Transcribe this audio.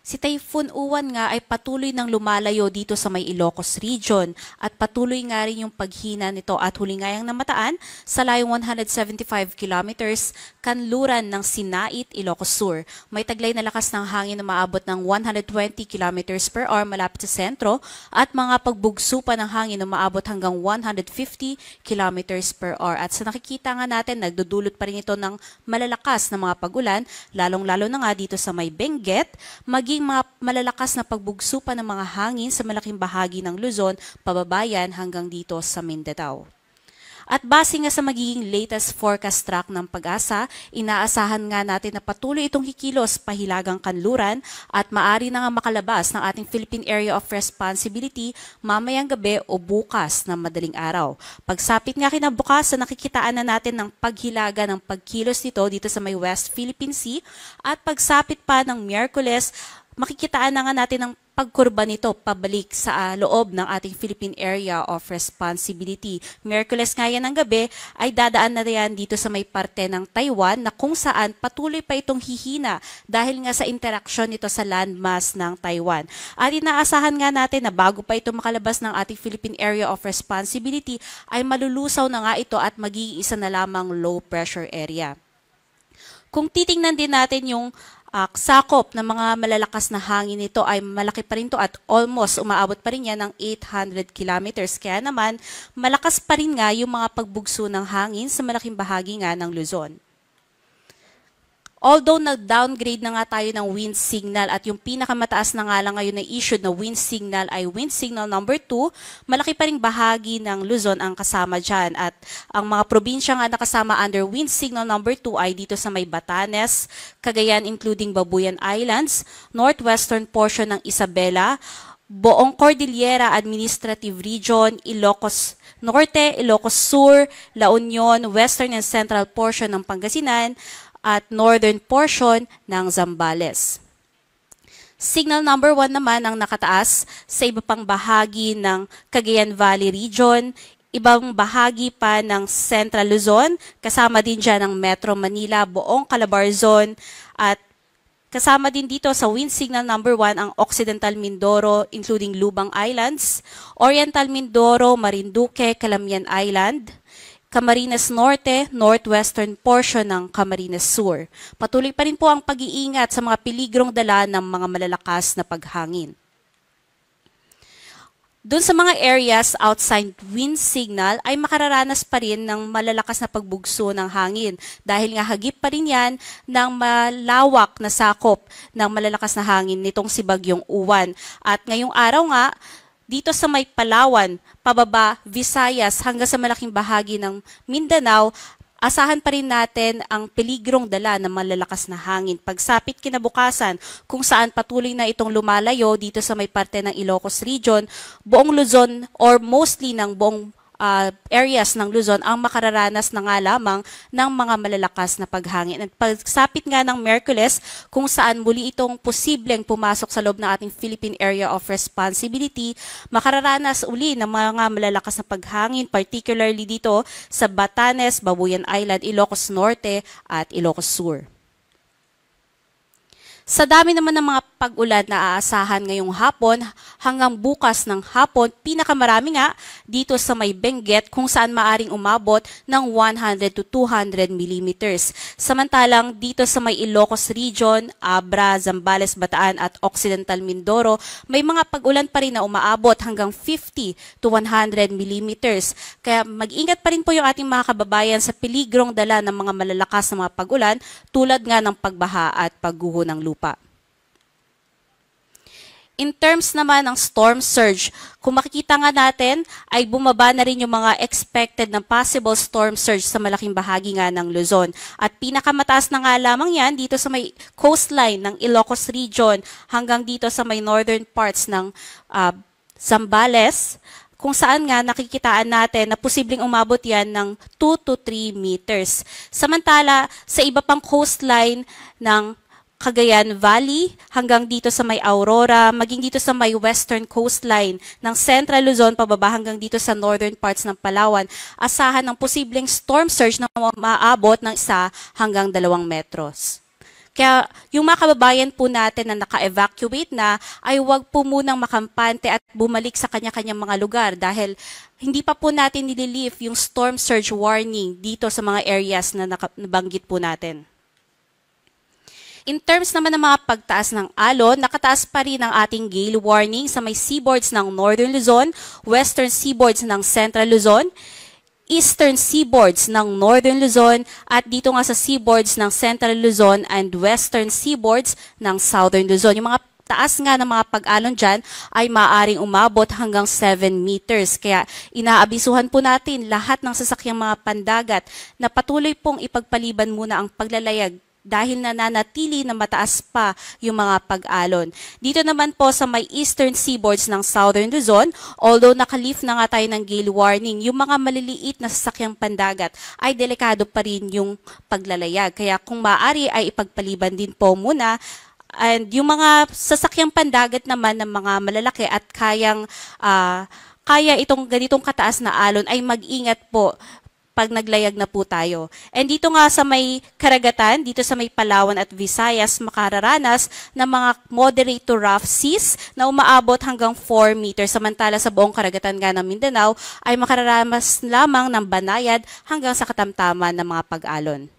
Si Typhoon Uwan nga ay patuloy nang lumalayo dito sa may Ilocos Region at patuloy nga rin yung paghina nito at huli nga yang namataan sa layong 175 kilometers kanluran ng Sinait, Ilocos Sur. May taglay na lakas ng hangin na maabot ng 120 kilometers per hour malapit sa sentro at mga pagbugso pa ng hangin na maabot hanggang 150 kilometers per hour. At sa nakikita nga natin, nagdudulot pa rin ito ng malalakas na mga pagulan, lalong-lalo na nga dito sa may Benguet, maging mga malalakas na pagbugso pa ng mga hangin sa malaking bahagi ng Luzon, pababayan hanggang dito sa Mindanao. At base nga sa magiging latest forecast track ng Pag-asa, inaasahan nga natin na patuloy itong kikilos pahilagang kanluran at maari na nga makalabas ng ating Philippine Area of Responsibility mamayang gabi o bukas na madaling araw. Pagsapit nga kinabukasan, nakikitaan na natin ng paghilaga ng pagkilos nito dito sa may West Philippine Sea at pagsapit pa ng Miyerkules, makikitaan na nga natin ng pagkurba nito pabalik sa loob ng ating Philippine Area of Responsibility. Miyerkules nga yan ng gabi ay dadaan na yan dito sa may parte ng Taiwan na kung saan patuloy pa itong hihina dahil nga sa interaksyon nito sa landmass ng Taiwan. At inaasahan nga natin na bago pa ito makalabas ng ating Philippine Area of Responsibility ay malulusaw na nga ito at magiging isa na lamang low pressure area. Kung titingnan din natin yung sakop ng mga malalakas na hangin nito ay malaki pa rin to at almost umaabot pa rin yan ng 800 kilometers. Kaya naman, malakas pa rin nga yung mga pagbugso ng hangin sa malaking bahagi nga ng Luzon. Although nag-downgrade na nga tayo ng wind signal at yung pinakamataas na nga lang ngayon na issued na wind signal ay wind signal number 2, malaki pa ring bahagi ng Luzon ang kasama dyan. At ang mga probinsya nga nakasama under wind signal number 2 ay dito sa may Batanes, Cagayan including Babuyan Islands, northwestern portion ng Isabela, buong Cordillera Administrative Region, Ilocos Norte, Ilocos Sur, La Union, western and central portion ng Pangasinan, at northern portion ng Zambales. Signal number 1 naman ang nakataas sa iba pang bahagi ng Cagayan Valley Region, ibang bahagi pa ng Central Luzon, kasama din dyan ang Metro Manila, buong Calabarzon, at kasama din dito sa wind signal number 1 ang Occidental Mindoro including Lubang Islands, Oriental Mindoro, Marinduque, Calamian Island, Camarines Norte, northwestern portion ng Camarines Sur. Patuloy pa rin po ang pag-iingat sa mga peligrong dala ng mga malalakas na paghangin. Doon sa mga areas outside wind signal ay makararanas pa rin ng malalakas na pagbugso ng hangin dahil nga hagip pa rin yan ng malawak na sakop ng malalakas na hangin nitong si Bagyong Uwan. At ngayong araw nga, dito sa may Palawan, pababa, Visayas, hanggang sa malaking bahagi ng Mindanao, asahan pa rin natin ang peligrong dala ng malalakas na hangin. Pagsapit kinabukasan, kung saan patuloy na itong lumalayo dito sa may parte ng Ilocos Region, buong Luzon or mostly ng buong areas ng Luzon ang makararanas na nga lamang ng mga malalakas na paghangin. At pagsapit nga ng Miyerkules, kung saan muli itong posibleng pumasok sa loob ng ating Philippine Area of Responsibility, makararanas uli ng mga malalakas na paghangin, particularly dito sa Batanes, Babuyan Island, Ilocos Norte at Ilocos Sur. Sa dami naman ng mga pag-ulan na aasahan ngayong hapon hanggang bukas ng hapon, pinakamarami nga dito sa may Benguet kung saan maaring umabot ng 100 to 200 millimeters. Samantalang dito sa may Ilocos Region, Abra, Zambales, Bataan at Occidental Mindoro, may mga pag-ulan pa rin na umaabot hanggang 50 to 100 millimeters. Kaya mag-ingat pa rin po yung ating mga kababayan sa peligrong dala ng mga malalakas na mga pag-ulan tulad nga ng pagbaha at pagguho ng lupa. In terms naman ng storm surge, kung makikita nga natin ay bumaba na rin yung mga expected na possible storm surge sa malaking bahagi nga ng Luzon. At pinakamataas na nga lamang yan dito sa may coastline ng Ilocos Region hanggang dito sa may northern parts ng Zambales, kung saan nga nakikitaan natin na posibleng umabot yan ng 2 to 3 meters. Samantala, sa iba pang coastline ng Cagayan Valley hanggang dito sa may Aurora, maging dito sa may western coastline ng Central Luzon pababa hanggang dito sa northern parts ng Palawan, asahan ng posibleng storm surge na maabot ng 1 hanggang 2 metros. Kaya yung mga kababayan po natin na naka-evacuate na ay huwag po munang makampante at bumalik sa kanya-kanyang mga lugar dahil hindi pa po natin nililift yung storm surge warning dito sa mga areas na nabanggit po natin. In terms naman ng mga pagtaas ng alon, nakataas pa rin ang ating gale warning sa may seaboards ng Northern Luzon, Western seaboards ng Central Luzon, Eastern seaboards ng Northern Luzon, at dito nga sa seaboards ng Central Luzon and Western seaboards ng Southern Luzon. Yung mga taas nga ng mga pag-alon dyan ay maaaring umabot hanggang 7 meters. Kaya inaabisuhan po natin lahat ng sasakyang mga pandagat na patuloy pong ipagpaliban muna ang paglalayag dahil nananatili na mataas pa yung mga pag-alon. Dito naman po sa may eastern seaboards ng Southern Luzon, although nakalift na nga tayo ng gale warning, yung mga maliliit na sasakyang pandagat ay delikado pa rin yung paglalayag. Kaya kung maaari ay ipagpaliban din po muna. And yung mga sasakyang pandagat naman ng mga malalaki at kaya itong ganitong kataas na alon ay mag-ingat po pag naglayag na po tayo. And dito nga sa may karagatan, dito sa may Palawan at Visayas, makararanas ng mga moderate to rough seas na umaabot hanggang 4 meters. Samantala sa buong karagatan nga ng Mindanao ay makararanas lamang ng banayad hanggang sa katamtaman ng mga pag-alon.